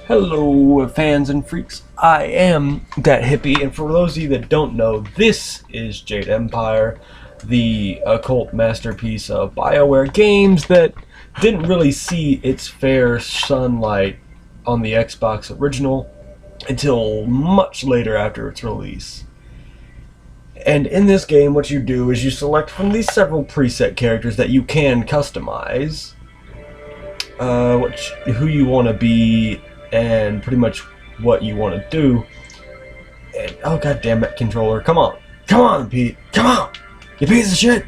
Hello fans and freaks, I am that hippie, and for those of you that don't know, this is Jade Empire, the occult masterpiece of BioWare games that didn't really see its fair sunlight on the Xbox original until much later after its release. And in this game what you do is you select from these several preset characters that you can customize who you want to be and pretty much what you want to do. And oh god damn it, controller, come on Pete, come on, you piece of shit,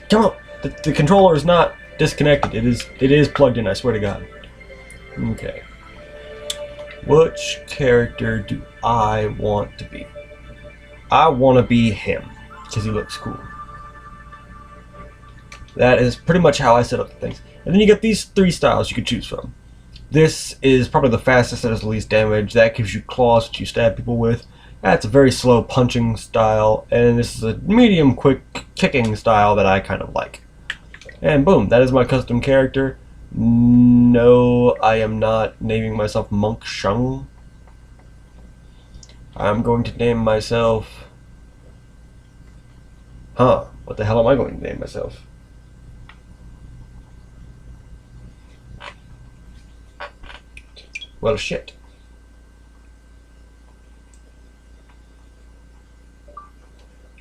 come on. The controller is not disconnected, it is plugged in, I swear to god. Okay, which character do I want to be? I want to be him because he looks cool. That is pretty much how I set up the things. And then you get these three styles you can choose from. This is probably the fastest that has the least damage. That gives you claws that you stab people with. That's a very slow punching style. And this is a medium quick kicking style that I kind of like. And boom, that is my custom character. No, I am not naming myself Monk Shung. I'm going to name myself... what the hell am I going to name myself? Well, shit.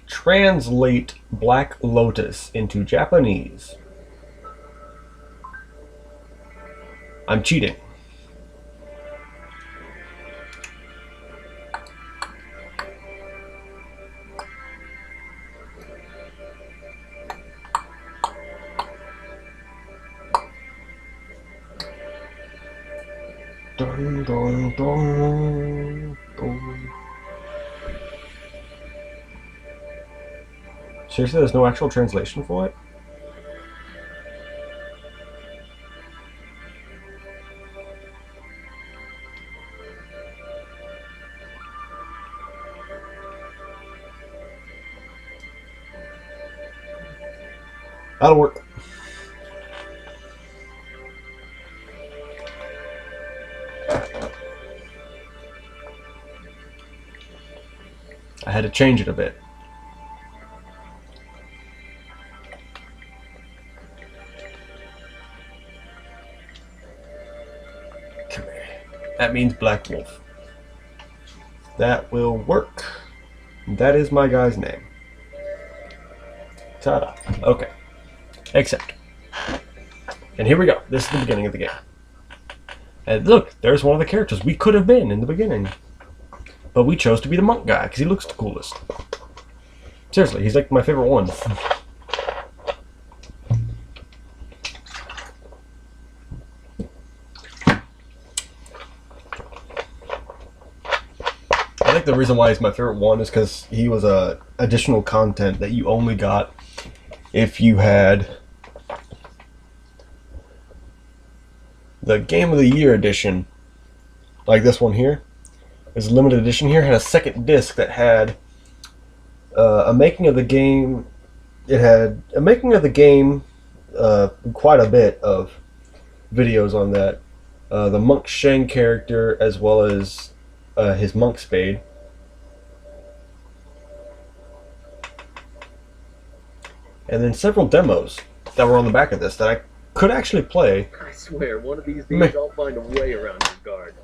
Translate Black Lotus into Japanese. I'm cheating. Dun, dun, dun, dun. Seriously, there's no actual translation for it? That'll work. I had to change it a bit. Come here. That means Black Wolf. That will work. That is my guy's name. Ta-da. Okay. Accept. And here we go. This is the beginning of the game. And look, there's one of the characters we could have been in the beginning. But we chose to be the monk guy because he looks the coolest. Seriously, he's like my favorite one. I think the reason why he's my favorite one is because he was additional content that you only got if you had the Game of the Year edition, like this one here. There's a limited edition here. It had a second disc that had a making of the game. It had a making of the game, quite a bit of videos on that. The Monk Shang character, as well as his monk spade. And then several demos that were on the back of this that I could actually play. I swear, one of these days I'll find a way around your guard.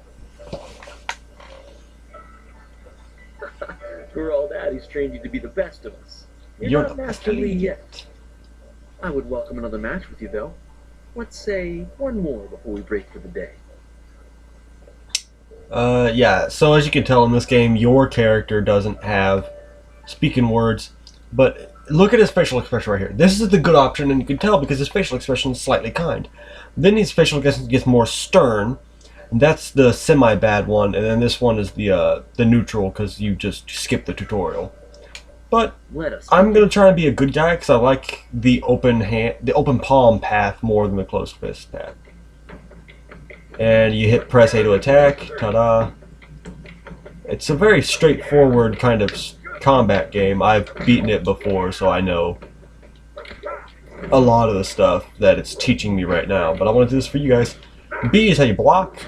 For all that, he's trained you to be the best of us. You're not Master Lee yet. I would welcome another match with you, though. Let's say one more before we break for the day. Yeah, so as you can tell in this game, your character doesn't have speaking words, but look at his facial expression right here. This is the good option, and you can tell because his facial expression is slightly kind. Then his facial expression gets more stern, and that's the semi-bad one, and then this one is the neutral because you just skip the tutorial. But I'm gonna try and be a good guy because I like the open palm path more than the closed fist path. And you hit press A to attack. Ta-da! It's a very straightforward kind of combat game. I've beaten it before, so I know a lot of the stuff that it's teaching me right now. But I want to do this for you guys. B is how you block.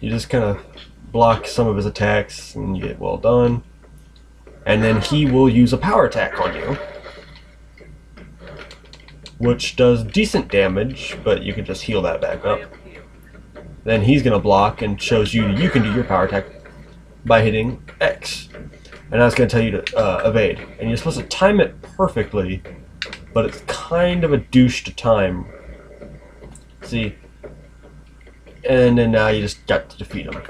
You just kind of block some of his attacks and you get well done. And then he will use a power attack on you, which does decent damage, but you can just heal that back up. Then he's going to block and shows you can do your power attack by hitting X. And that's going to tell you to evade. And you're supposed to time it perfectly, but it's kind of a douche to time. See? And then now you just got to defeat him.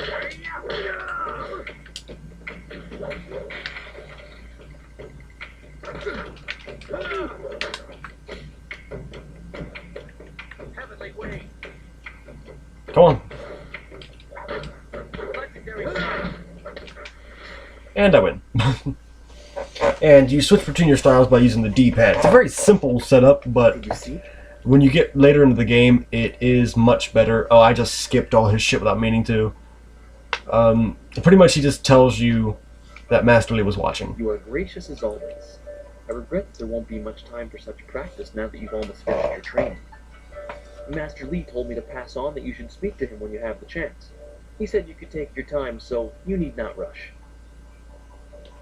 Come on. And I win. And you switch between your styles by using the D-pad. It's a very simple setup, but when you get later into the game, it is much better. Oh, I just skipped all his shit without meaning to. Pretty much he just tells you that Master Lee was watching. You are gracious as always. I regret that there won't be much time for such practice now that you've almost finished your training. Master Lee told me to pass on that you should speak to him when you have the chance. He said you could take your time, so you need not rush.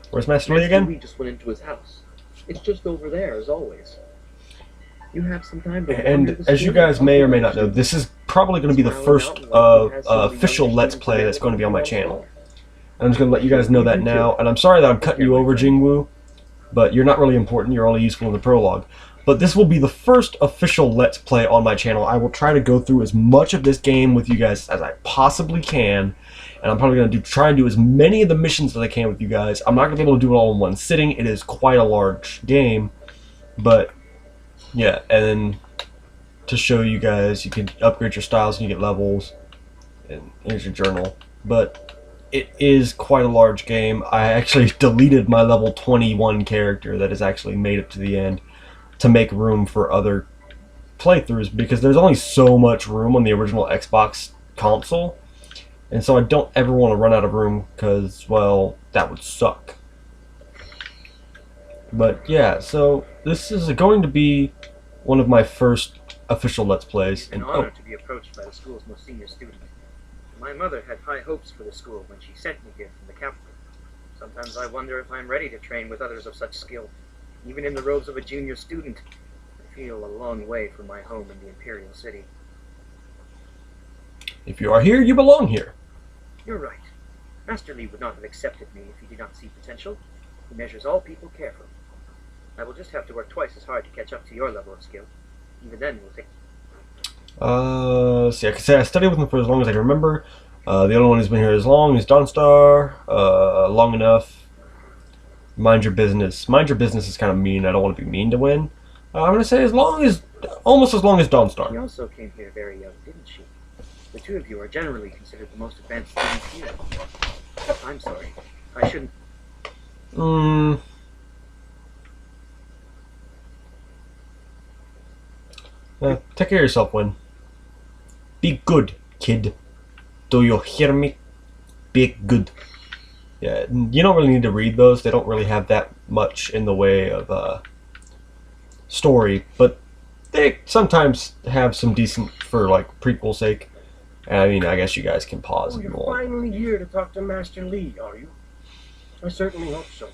Where's Master Lee again? Master Lee just went into his house. It's just over there, as always. You have some time to... And as you guys may or may not know, this is probably going to be the first official Let's Play that's going to be on my channel. And I'm just going to let you guys know that now. And I'm sorry that I'm cutting you over, Jingwoo, but you're not really important. You're only useful in the prologue. But this will be the first official Let's Play on my channel. I will try to go through as much of this game with you guys as I possibly can. And I'm probably going to try and do as many of the missions as I can with you guys. I'm not going to be able to do it all in one sitting. It is quite a large game. But, yeah. And then to show you guys, you can upgrade your styles and you get levels. And here's your journal. But it is quite a large game. I actually deleted my level 21 character that has actually made it to the end, to make room for other playthroughs, because there's only so much room on the original Xbox console, and so I don't ever want to run out of room, because, well, that would suck. But yeah, so this is going to be one of my first official Let's Plays. It's an honor to be approached by the school's most senior student. My mother had high hopes for the school when she sent me here from the capital. Sometimes I wonder if I'm ready to train with others of such skill. Even in the robes of a junior student, I feel a long way from my home in the Imperial City. If you are here, you belong here. You're right. Master Lee would not have accepted me if he did not see potential. He measures all people carefully. I will just have to work twice as hard to catch up to your level of skill. Even then, it will take... See, I can say I studied with him for as long as I can remember. The only one who's been here as long is Dawnstar. Long enough. Mind your business. Mind your business is kind of mean. I don't want to be mean to win. I'm going to say almost as long as Dawnstar. She also came here very young, didn't she? The two of you are generally considered the most advanced students here. I'm sorry. I shouldn't... Take care of yourself, Win. Be good, kid. Do you hear me? Be good. Yeah, you don't really need to read those. They don't really have that much in the way of story, but they sometimes have some decent for like prequel sake. And I mean, I guess you guys can pause if you want. You're finally here to talk to Master Lee, are you? I certainly hope so.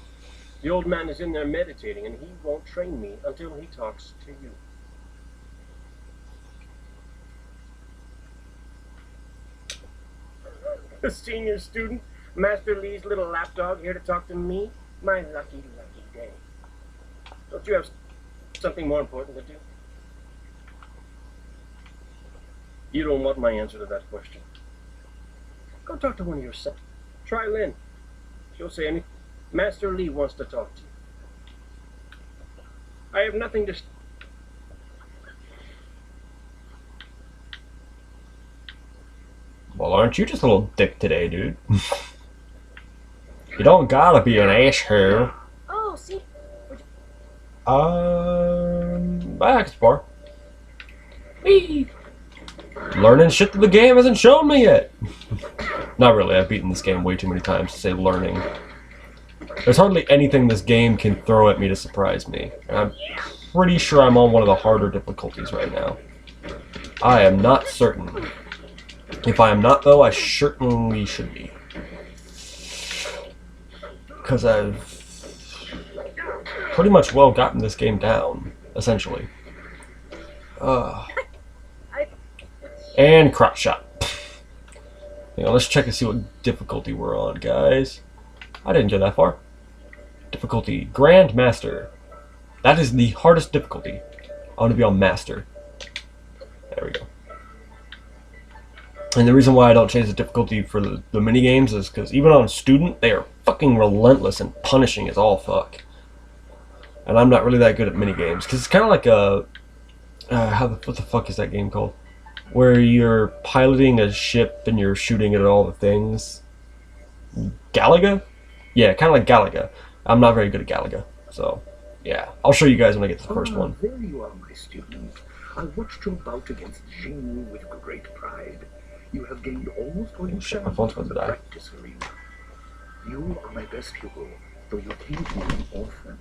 The old man is in there meditating, and he won't train me until he talks to you. The senior student, Master Lee's little lapdog, here to talk to me? My lucky, lucky day. Don't you have something more important to do? You don't want my answer to that question. Go talk to one of your sons. Try Lynn. She'll say anything. Master Lee wants to talk to you. I have nothing to... Well, aren't you just a little dick today, dude? You don't gotta be an asshole. Oh, see. I can spar. Whee! Learning shit that the game hasn't shown me yet. Not really, I've beaten this game way too many times to say learning. There's hardly anything this game can throw at me to surprise me. And I'm pretty sure I'm on one of the harder difficulties right now. I am not certain. If I am not, though, I certainly should be. Because I've pretty much well gotten this game down, essentially. And crotch shot. Hang on, let's check and see what difficulty we're on, guys. I didn't get that far. Difficulty Grand Master. That is the hardest difficulty. I want to be on Master. There we go. And the reason why I don't change the difficulty for the mini games is because even on Student, they are fucking relentless and punishing as all fuck. And I'm not really that good at mini games because it's kind of like a what the fuck is that game called? Where you're piloting a ship and you're shooting at all the things. Galaga? Yeah, kind of like Galaga. I'm not very good at Galaga, so yeah. I'll show you guys when I get to the first one. There you are, my student. I watched your bout against Jing with great pride. You have gained almost what you Shit, my found phone's from about the to die. practice arena. You are my best pupil, though you came to me an orphan.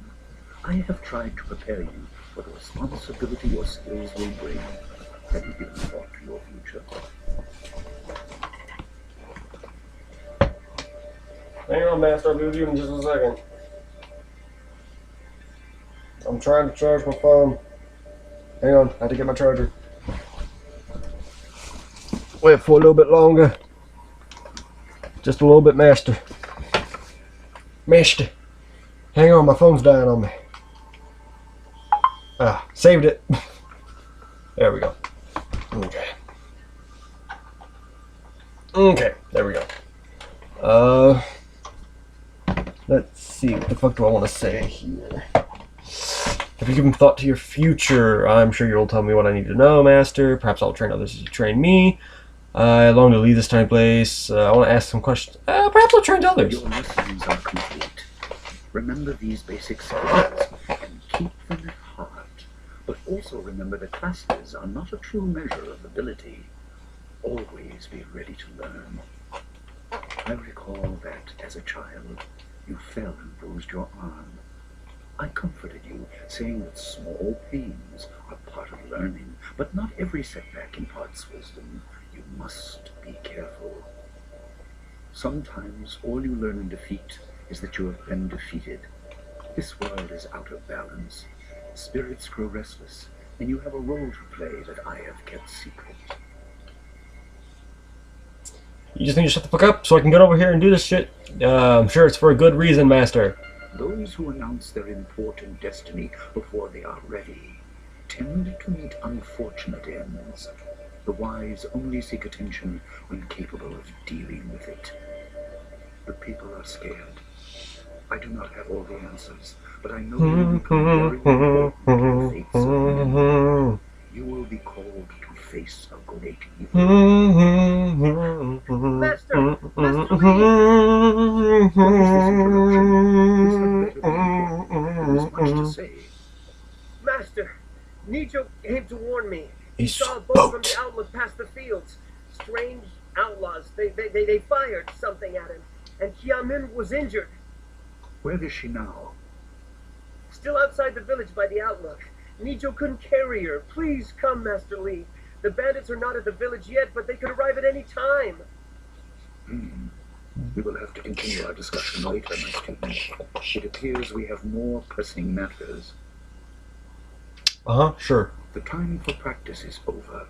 I have tried to prepare you for the responsibility your skills will bring. Have you given thought to your future? Hang on, Master. I'll be with you in just a second. I'm trying to charge my phone. Hang on, I had to get my charger. Wait for a little bit longer. Just a little bit, Master. Master. Hang on, my phone's dying on me. Ah, saved it. There we go. Okay. Okay, there we go. Let's see, what the fuck do I want to say here? Have you given thought to your future? I'm sure you'll tell me what I need to know, Master. Perhaps I'll train others as you train me. I long to leave this tiny place. I want to ask some questions. Perhaps I'll train others. Your lessons are complete. Remember these basic skills and keep them at heart. But also remember that classes are not a true measure of ability. Always be ready to learn. I recall that, as a child, you fell and bruised your arm. I comforted you, saying that small pains are part of learning, but not every setback imparts wisdom. You must be careful. Sometimes all you learn in defeat is that you have been defeated. This world is out of balance. Spirits grow restless, and you have a role to play that I have kept secret. You just need to shut the fuck up so I can get over here and do this shit. I'm sure it's for a good reason, Master. Those who announce their important destiny before they are ready tend to meet unfortunate ends. The wise only seek attention when capable of dealing with it. The people are scared. I do not have all the answers, but I know you will become very important to the fates of men. You will be called to face a great evil. Master! Master Lee! What is this introduction? There is much to say. Master! Nijo came to warn me. He Saw a boat from spoke. the outlook past the fields. Strange outlaws. They fired something at him. And Kiamin was injured. Where is she now? Still outside the village by the outlook. Nijo couldn't carry her. Please come, Master Lee. The bandits are not at the village yet, but they could arrive at any time. We will have to continue our discussion later, my student. It appears we have more pressing matters. Sure. The time for practice is over.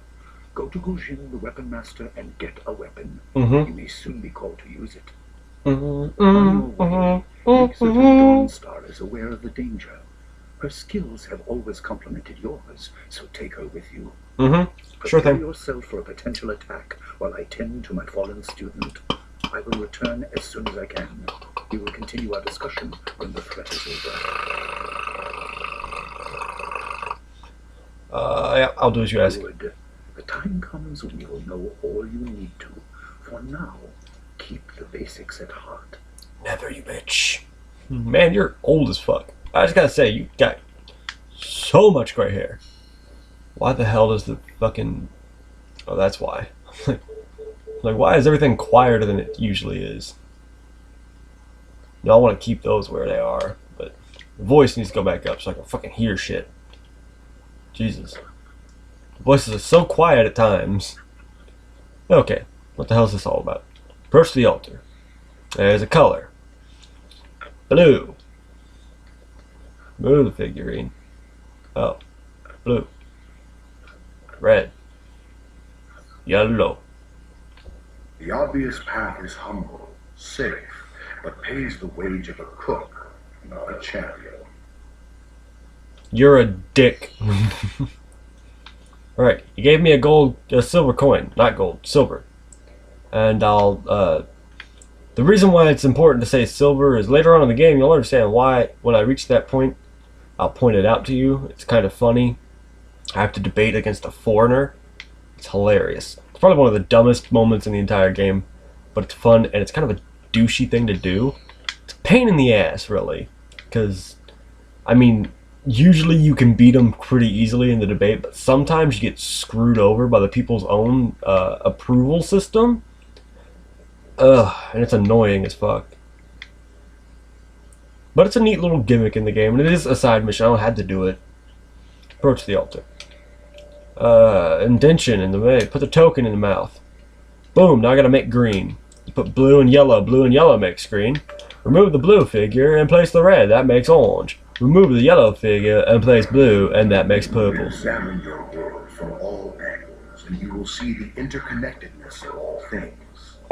Go to Goofin, the weapon master, and get a weapon. You may soon be called to use it. On your way, make certain Dawnstar is aware of the danger. Her skills have always complemented yours, so take her with you. Sure Prepare thing. yourself for a potential attack while I tend to my fallen student. I will return as soon as I can. We will continue our discussion when the threat is over. Yeah, I'll do as you ask. Good. The time comes when you will know all you need to. For now, keep the basics at heart. Never, you bitch. Man, you're old as fuck. I just gotta say, you got so much gray hair. Why the hell does the fucking... Oh, that's why. Like, why is everything quieter than it usually is? You know, I want to keep those where they are, but the voice needs to go back up so I can fucking hear shit. Jesus. The voices are so quiet at times. Okay. What the hell is this all about? Approach the altar. There's a color. Blue. Move the figurine. Oh. Blue. Red. Yellow. The obvious path is humble, safe, but pays the wage of a cook, not a champion. You're a dick. Alright, you gave me a silver coin. Not gold, silver. And the reason why it's important to say silver is later on in the game you'll understand why. When I reach that point, I'll point it out to you. It's kind of funny. I have to debate against a foreigner. It's hilarious. It's probably one of the dumbest moments in the entire game, but it's fun and it's kind of a douchey thing to do. It's a pain in the ass, really, because, I mean, usually you can beat them pretty easily in the debate, but sometimes you get screwed over by the people's own approval system. And it's annoying as fuck. But it's a neat little gimmick in the game, and it is a side mission. I had to do it. Approach the altar. Indention in the way. Put the token in the mouth. Boom, now I gotta make green. You put blue and yellow makes green. Remove the blue figure and place the red, that makes orange. Remove the yellow figure and place blue, and that makes purple. Examine your world from all angles, and you will see the interconnectedness of all things.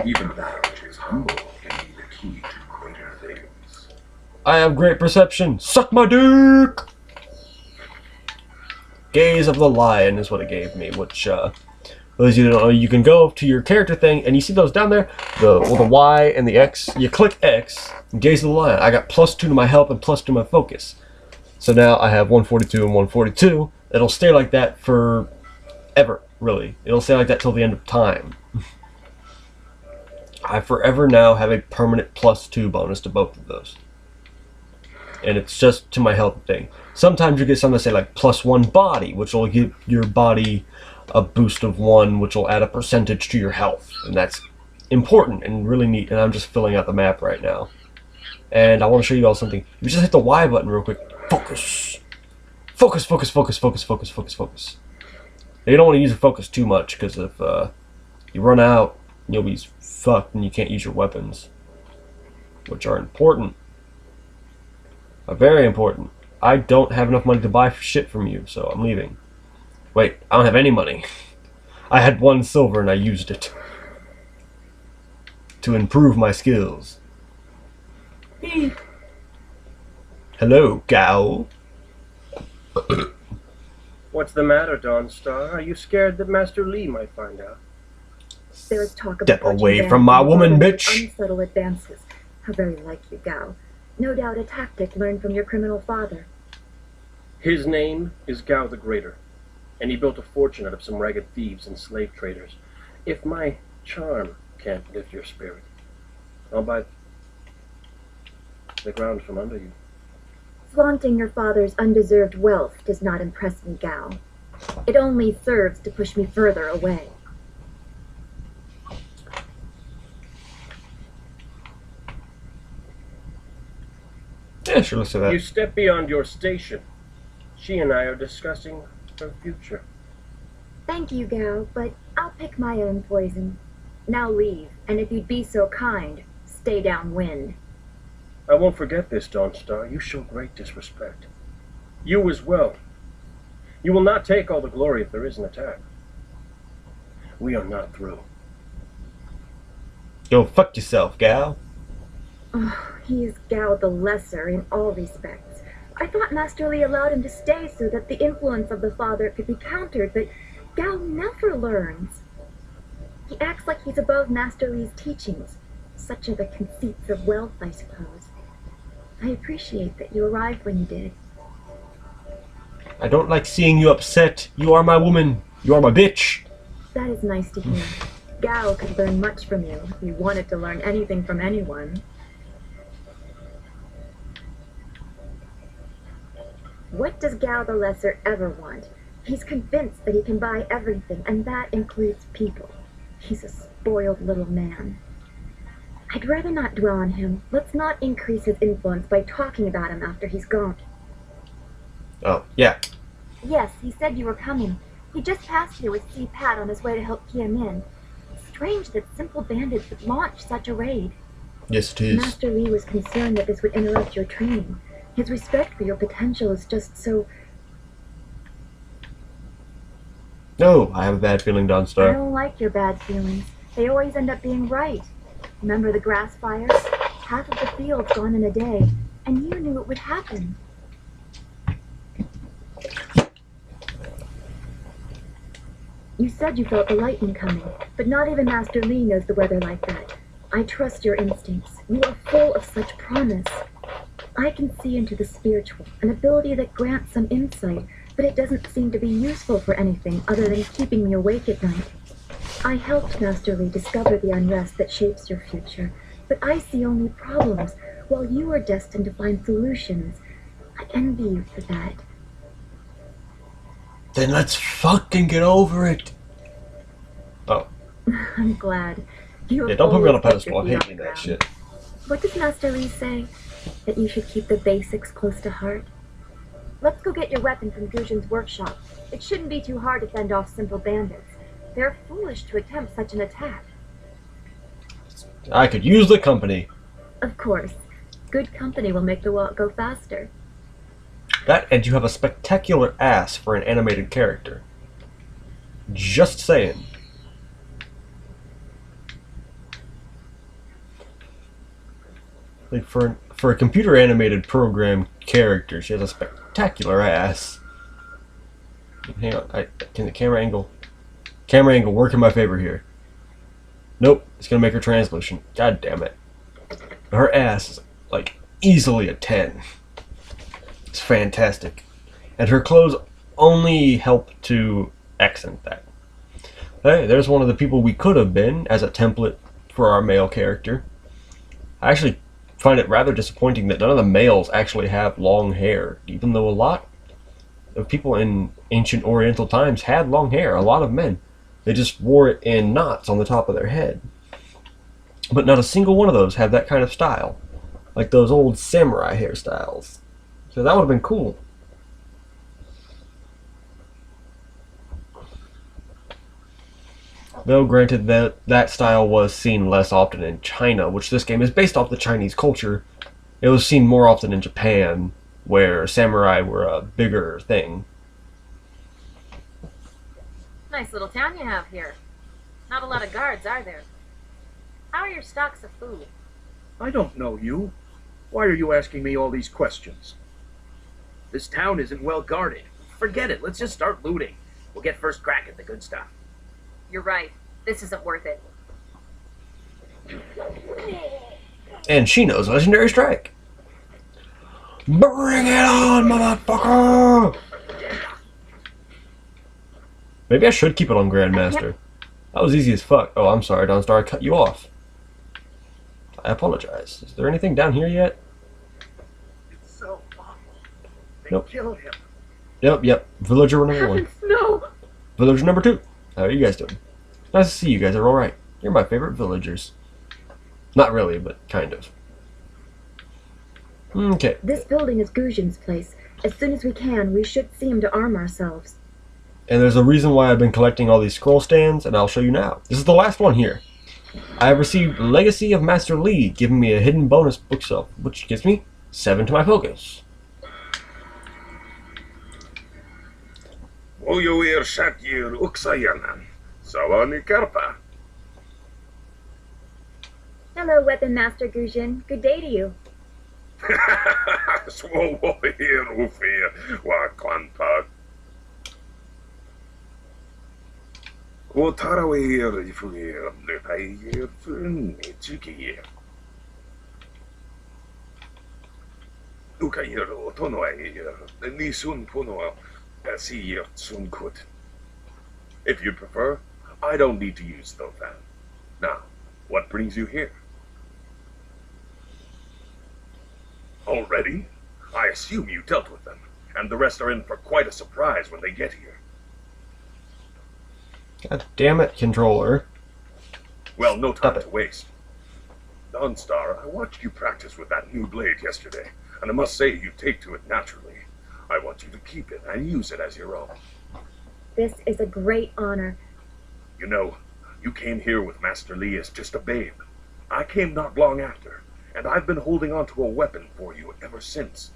Even that which is humble can be the key to greater things. I have great perception. Suck my dick! Gaze of the Lion is what it gave me, which, those of you that don't know, you can go to your character thing, and you see those down there? The Y and the X. You click X, and Gaze of the Lion. I got +2 to my health and +2 to my focus. So now I have 142 and 142. It'll stay like that for ever, really. It'll stay like that till the end of time. I forever now have a permanent +2 bonus to both of those. And it's just to my health thing. Sometimes you get something that say like +1 body, which will give your body a boost of 1, which will add a percentage to your health. And that's important and really neat. And I'm just filling out the map right now. And I want to show you all something. You just hit the Y button real quick. Focus. Focus, focus, focus, focus, focus, focus, focus. Now, you don't want to use the focus too much, because if you run out, you'll be fucked and you can't use your weapons, which are important. Are very important. I don't have enough money to buy shit from you, so I'm leaving. Wait, I don't have any money. I had 1 silver and I used it to improve my skills. Hello, Gao. What's the matter, Dawnstar? Are you scared that Master Li might find out? There is talk of Step approaching away bands from my and woman, modern bitch. Unsubtle advances. How very like you, Gao. No doubt a tactic learned from your criminal father. His name is Gao the Greater, and he built a fortune out of some ragged thieves and slave traders. If my charm can't lift your spirit, I'll bite the ground from under you. Flaunting your father's undeserved wealth does not impress me, Gao. It only serves to push me further away. Yeah, sure, let's do that. You step beyond your station. She and I are discussing her future. Thank you, Gao, but I'll pick my own poison. Now leave, and if you'd be so kind, stay downwind. I won't forget this, Dawnstar. You show great disrespect. You as well. You will not take all the glory if there is an attack. We are not through. Go fuck yourself, Gao. Oh, he is Gao the Lesser in all respects. I thought Master Li allowed him to stay so that the influence of the father could be countered, but Gao never learns. He acts like he's above Master Li's teachings. Such are the conceits of wealth, I suppose. I appreciate that you arrived when you did. I don't like seeing you upset. You are my woman. You are my bitch. That is nice to hear. Gao could learn much from you if he wanted to learn anything from anyone. What does Gao the Lesser ever want? He's convinced that he can buy everything, and that includes people. He's a spoiled little man. I'd rather not dwell on him. Let's not increase his influence by talking about him after he's gone. Oh, yeah. Yes, he said you were coming. He just passed here with C. Pat on his way to help key him in. strange that simple bandits would launch such a raid. Yes, it is. Master Lee was concerned that this would interrupt your training. His respect for your potential is just so... No, I have a bad feeling, I Dawnstar. don't like your bad feelings. They always end up being right. Remember the grass fires? Half of the field's gone in a day, and you knew it would happen. You said you felt the lightning coming, but not even Master Lee knows the weather like that. I trust your instincts. You are full of such promise. I can see into the spiritual, an ability that grants some insight, but it doesn't seem to be useful for anything other than keeping me awake at night. I helped Master Lee discover the unrest that shapes your future, but I see only problems, while you are destined to find solutions. I envy you for that. Then let's fucking get over it. Oh. I'm glad. You Yeah, don't put me on a always put pedestal. your I'm feet hating on the that ground. shit. What does Master Lee say? That you should keep the basics close to heart? Let's go get your weapon from Guzhin's workshop. It shouldn't be too hard to fend off simple bandits. They're foolish to attempt such an attack. I could use the company. Of course. Good company will make the walk go faster. That, and you have a spectacular ass for an animated character. Just saying. Like for a computer animated program character, she has a spectacular ass. Hang on, can the camera angle work in my favor here? Nope, it's gonna make her translucent. God damn it. Her ass is like easily a 10. It's fantastic. And her clothes only help to accent that. Hey, there's one of the people we could have been as a template for our male character. I actually find it rather disappointing that none of the males actually have long hair, even though a lot of people in ancient Oriental times had long hair, a lot of men. They just wore it in knots on the top of their head. But not a single one of those had that kind of style, like those old samurai hairstyles. So that would have been cool. Though granted that style was seen less often in China, which this game is based off the Chinese culture, it was seen more often in Japan, where samurai were a bigger thing. Nice little town you have here. Not a lot of guards, are there? How are your stocks of food? I don't know you. Why are you asking me all these questions? This town isn't well guarded. Forget it. Let's just start looting. We'll get first crack at the good stuff. You're right. This isn't worth it. And she knows Legendary Strike. Bring it on, motherfucker! Maybe I should keep it on Grandmaster. That was easy as fuck. Oh, I'm sorry, Dawnstar. I cut you off. I apologize. Is there anything down here yet? It's so awful. They Nope. killed him. Yep. Villager number 1. Heavens, no! Villager number 2. How are you guys doing? Nice to see you guys are alright. You're my favorite villagers. Not really, but kind of. Okay. This building is Guzhin's place. As soon as we can, we should see him to arm ourselves. And there's a reason why I've been collecting all these scroll stands, and I'll show you now. This is the last one here. I have received Legacy of Master Lee, giving me a hidden bonus bookshelf, which gives me 7 to my focus. Vojuir Shatyir Uksayanan. Sawani Karpa. Hello, Weapon Master Guzhin. Good day to you. Swoir Ufir Wakwanpa. Wotarawir Ifir Lupayir Funichikir. Ukayir Otonoir Nisun Puno Asir Sunkut. If you'd prefer, I don't need to use Thofan. Now, what brings you here? Already? I assume you dealt with them, and the rest are in for quite a surprise when they get here. God damn it, controller. Well, no time Stop to it. waste. Dawnstar, I watched you practice with that new blade yesterday, and I must say you take to it naturally. I want you to keep it and use it as your own. This is a great honor. You know, You came here with Master Li as just a babe. I came not long after, and I've been holding on to a weapon for you ever since.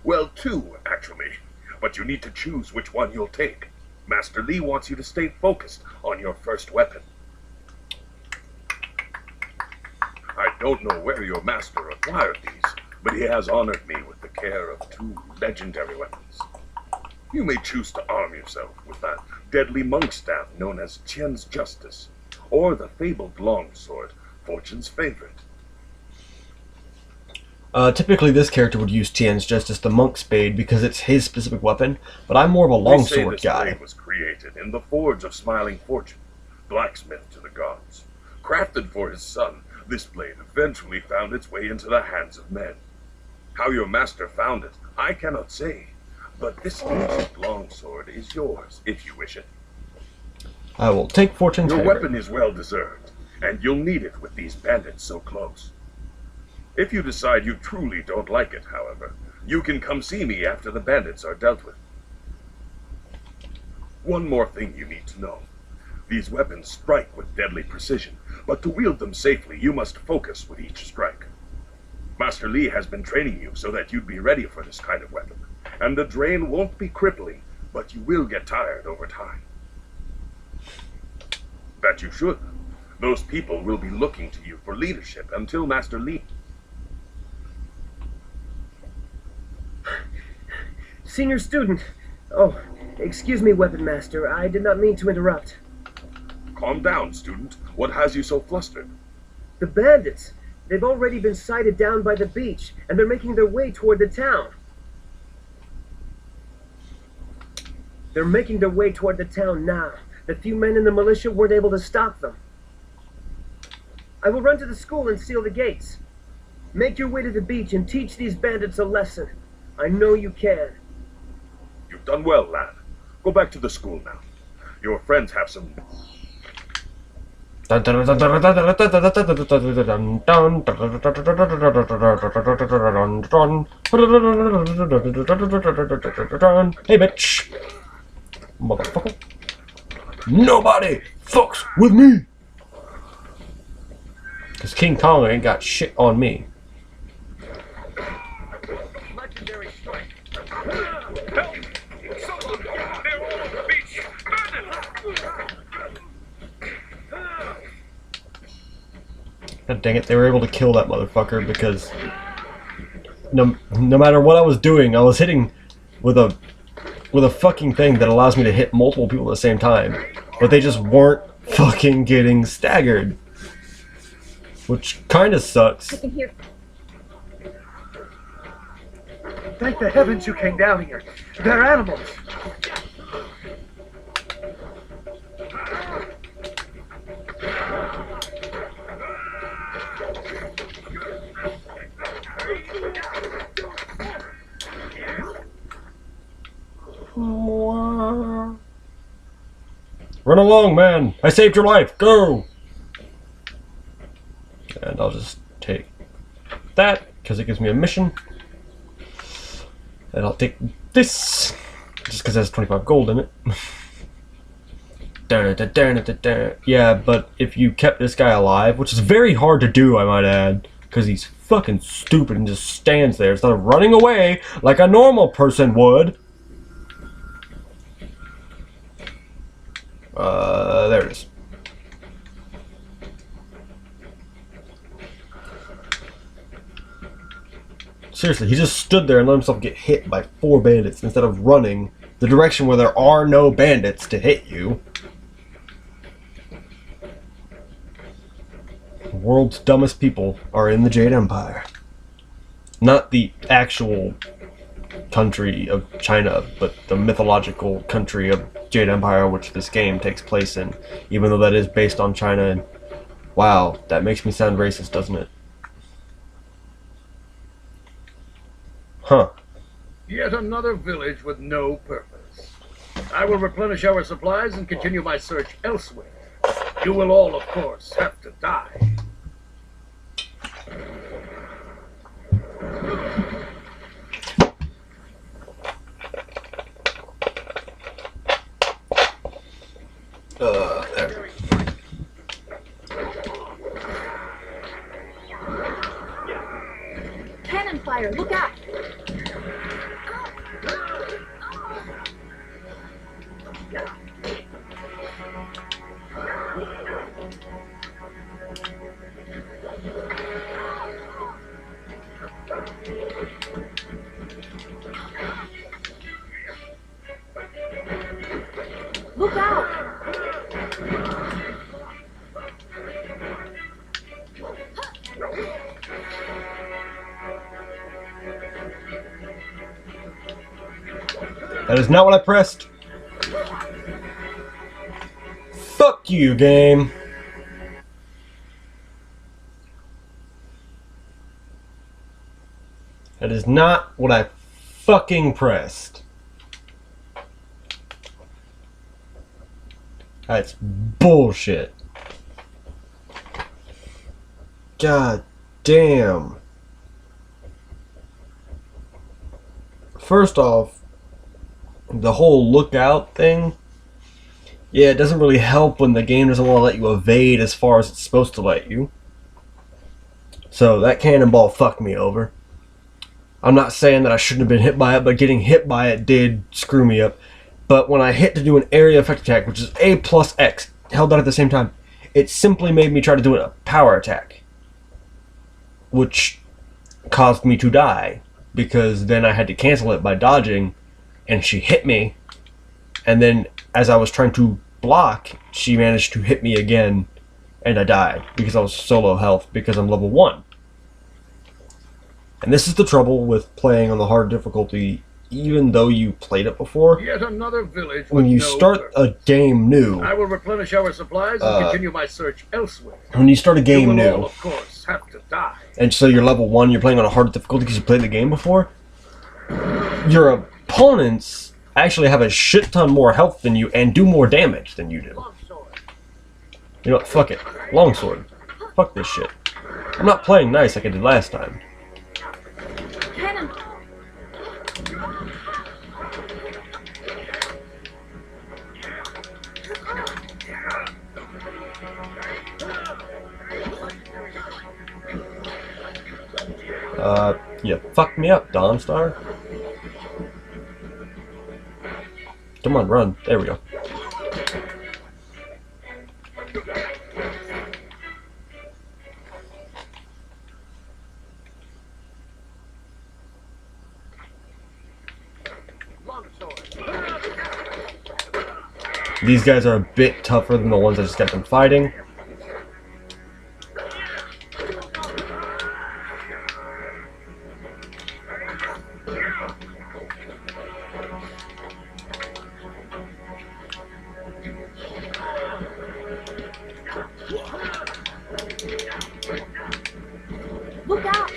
Well, two, actually, but you need to choose which one you'll take. Master Li wants you to stay focused on your first weapon. I don't know where your master acquired these, but he has honored me with the care of two legendary weapons. You may choose to arm yourself with that deadly monk staff known as Tien's Justice, or the fabled longsword, Fortune's favorite. Typically this character would use Tien's Justice, the monk spade, because it's his specific weapon, but I'm more of a They say longsword this guy. blade was created in the forge of Smiling Fortune, blacksmith to the gods. Crafted for his son, this blade eventually found its way into the hands of men. How your master found it, I cannot say, but this ancient longsword is yours, if you wish it. I will take Fortune's Your favorite. weapon is well deserved, and you'll need it with these bandits so close. If you decide you truly don't like it, however, you can come see me after the bandits are dealt with. One more thing you need to know. These weapons strike with deadly precision, but to wield them safely, you must focus with each strike. Master Li has been training you so that you'd be ready for this kind of weapon, and the drain won't be crippling, but you will get tired over time. That you should. Those people will be looking to you for leadership until Master Li. Senior student. Oh, excuse me, Weapon Master. I did not mean to interrupt. Calm down, student. What has you so flustered? The bandits. They've already been sighted down by the beach, and they're making their way toward the town. They're making their way toward the town now. The few men in the militia weren't able to stop them. I will run to the school and seal the gates. Make your way to the beach and teach these bandits a lesson. I know you can. You've done well, lad. Go back to the school now. Your friends have some... Hey, bitch! Motherfucker. Nobody fucks with me! Because King Kong ain't got shit on me. Legendary strike. Help! Someone! They're all over the beach! God dang it, they were able to kill that motherfucker because no matter what I was doing, I was hitting with a fucking thing that allows me to hit multiple people at the same time. But they just weren't fucking getting staggered. Which kinda sucks. I can hear. Thank the heavens you came down here. They're animals. Run along, man! I saved your life! Go! And I'll just take that, because it gives me a mission. And I'll take this, just because it has 25 gold in it. Yeah, but if you kept this guy alive, which is very hard to do, I might add, because he's fucking stupid and just stands there instead of running away like a normal person would. There it is. Seriously, he just stood there and let himself get hit by 4 bandits instead of running the direction where there are no bandits to hit you. The world's dumbest people are in the Jade Empire. Not the actual country of China, but the mythological country of Jade Empire, which this game takes place in, even though that is based on China. And wow, that makes me sound racist, doesn't it? Huh. Yet another village with no purpose. I will replenish our supplies and continue my search elsewhere. You will all, of course, have to die. There. fire. Look out! Look out! That is not what I pressed. Fuck you, game. That is not what I fucking pressed. That's bullshit. God damn. First off, the whole lookout thing, yeah, it doesn't really help when the game doesn't want to let you evade as far as it's supposed to let you. So that cannonball fucked me over. I'm not saying that I shouldn't have been hit by it, but getting hit by it did screw me up. But when I hit to do an area effect attack, which is A plus X, held that at the same time, it simply made me try to do a power attack, which caused me to die, because then I had to cancel it by dodging, and she hit me, and then as I was trying to block, she managed to hit me again, and I died, because I was so low health, because I'm level 1. And this is the trouble with playing on the hard difficulty, even though you played it before. Yet another village When you with no start a game new, I will replenish our supplies and continue my search elsewhere. when you start a You game will new, all, of course, have to die. and so you're level 1, you're playing on a hard difficulty because you played the game before, your opponents actually have a shit ton more health than you and do more damage than you do. You know what, fuck it. Longsword. Fuck this shit. I'm not playing nice like I did last time. Cannon! You fucked me up, Dawnstar. Come on, run. There we go. These guys are a bit tougher than the ones I just got them fighting. Look out!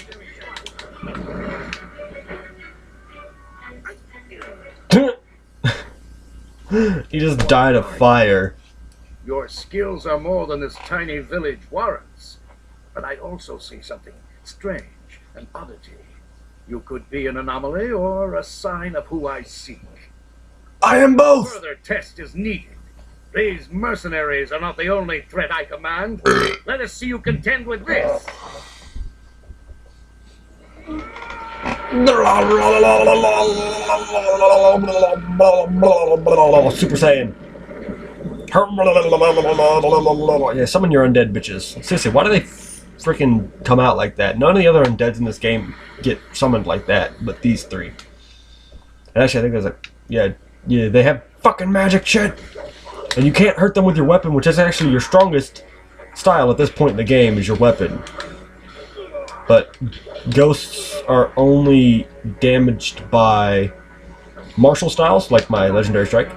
He just died of fire. Your skills are more than this tiny village warrants. But I also see something strange, an oddity. You could be an anomaly or a sign of who I seek. I am both! Further test is needed. These mercenaries are not the only threat I command. Let us see you contend with this. Super Saiyan. Yeah, summon your undead bitches. Seriously, why do they freaking come out like that? None of the other undeads in this game get summoned like that, but these three. And actually, I think there's like, yeah, they have fucking magic shit, and you can't hurt them with your weapon, which is actually your strongest style at this point in the game, is your weapon. But ghosts are only damaged by martial styles, like my legendary strike,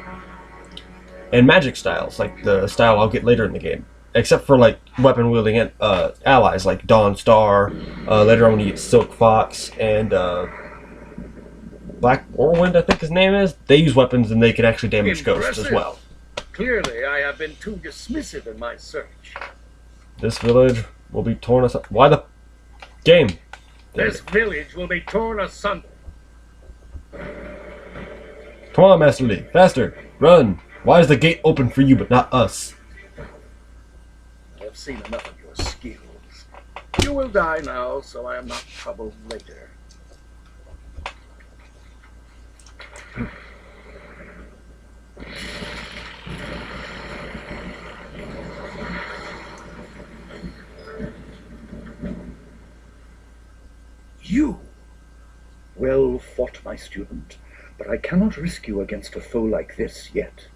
and magic styles, like the style I'll get later in the game. Except for like weapon wielding allies like Dawnstar. Later on when you get Silk Fox and Black Whirlwind, I think his name is. They use weapons and they can actually damage ghosts as well. Clearly, I have been too dismissive in my search. This village will be torn asunder. Why the game? This village will be torn asunder. Come on, Master Lee, faster, run! Why is the gate open for you but not us? I have seen enough of your skills. You will die now, so I am not troubled later. You! Well fought, my student, but I cannot risk you against a foe like this yet.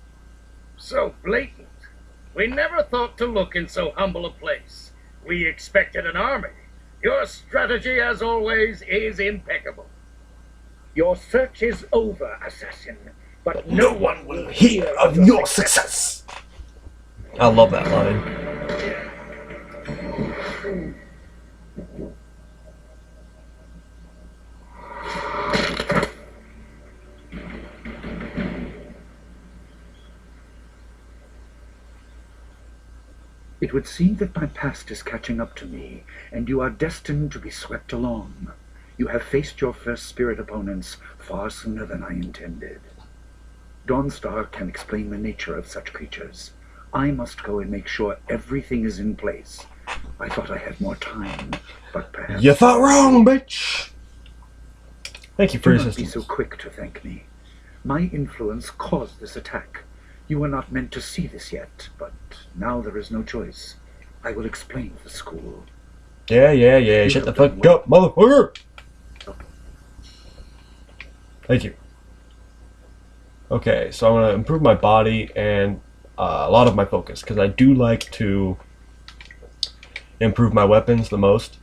So blatant. We never thought to look in so humble a place. We expected an army. Your strategy, as always, is impeccable. Your search is over, assassin, but no one will hear of your success. I love that line. It would seem that my past is catching up to me, and you are destined to be swept along. You have faced your first spirit opponents far sooner than I intended. Dawnstar can explain the nature of such creatures. I must go and make sure everything is in place. I thought I had more time, but perhaps... You thought wrong, bitch! Thank you for your Do not be assistance. so quick to thank me. My influence caused this attack. You were not meant to see this yet, but now there is no choice. I will explain the school. Yeah. Shut the fuck up, motherfucker! Thank you. Okay, so I'm gonna improve my body and a lot of my focus, because I do like to improve my weapons the most.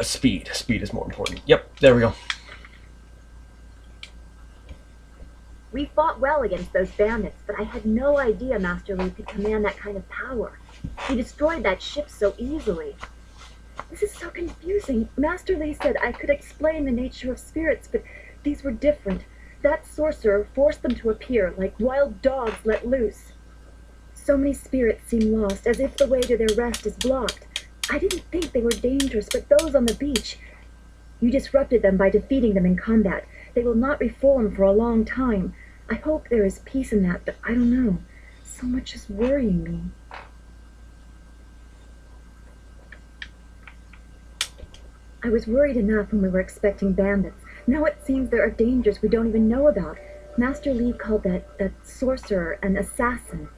Speed. Speed is more important. Yep, there we go. We fought well against those bandits, but I had no idea Master Lee could command that kind of power. He destroyed that ship so easily. This is so confusing. Master Lee said I could explain the nature of spirits, but these were different. That sorcerer forced them to appear like wild dogs let loose. So many spirits seem lost, as if the way to their rest is blocked. I didn't think they were dangerous, but those on the beach... You disrupted them by defeating them in combat. They will not reform for a long time. I hope there is peace in that, but I don't know. So much is worrying me. I was worried enough when we were expecting bandits. Now it seems there are dangers we don't even know about. Master Lee called that sorcerer an assassin.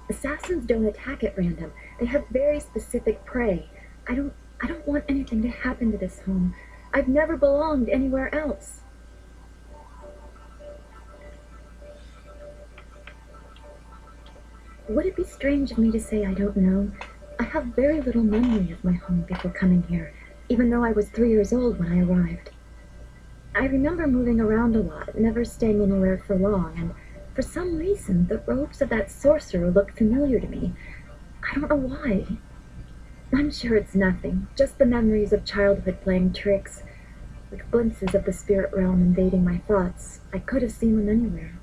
Assassins don't attack at random. They have very specific prey. I don't want anything to happen to this home. I've never belonged anywhere else. Would it be strange of me to say I don't know? I have very little memory of my home before coming here, even though I was 3 years old when I arrived. I remember moving around a lot, never staying anywhere for long, and for some reason, the robes of that sorcerer look familiar to me. I don't know why. I'm sure it's nothing, just the memories of childhood playing tricks, with glimpses of the spirit realm invading my thoughts. I could have seen them anywhere.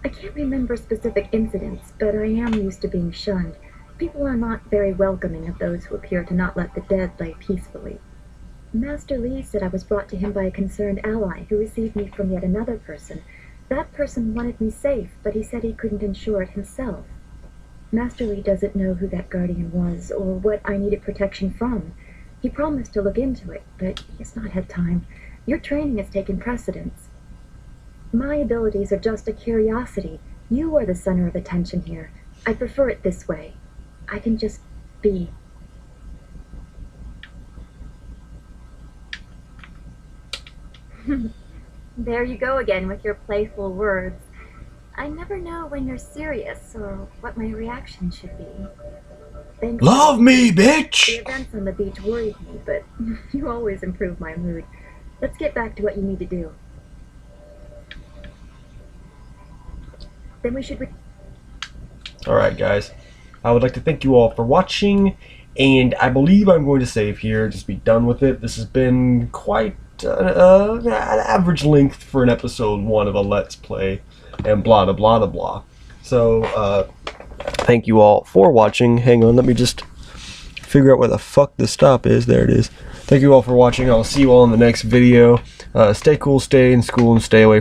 I can't remember specific incidents, but I am used to being shunned. People are not very welcoming of those who appear to not let the dead lay peacefully. Master Lee said I was brought to him by a concerned ally who received me from yet another person. That person wanted me safe, but he said he couldn't ensure it himself. Master Lee doesn't know who that guardian was, or what I needed protection from. He promised to look into it, but he has not had time. Your training has taken precedence. My abilities are just a curiosity. You are the center of attention here. I prefer it this way. I can just be. There you go again with your playful words. I never know when you're serious or what my reaction should be. Thanks. Love me, bitch! The events on the beach worried me, but you always improve my mood. Let's get back to what you need to do. Then we should... Alright, guys. I would like to thank you all for watching, and I believe I'm going to save here, just be done with it. This has been quite an average length for an episode 1 of a Let's Play, and blah blah blah blah. So, thank you all for watching. Hang on, let me just figure out where the fuck the stop is. There it is. Thank you all for watching. I'll see you all in the next video. Stay cool, stay in school, and stay away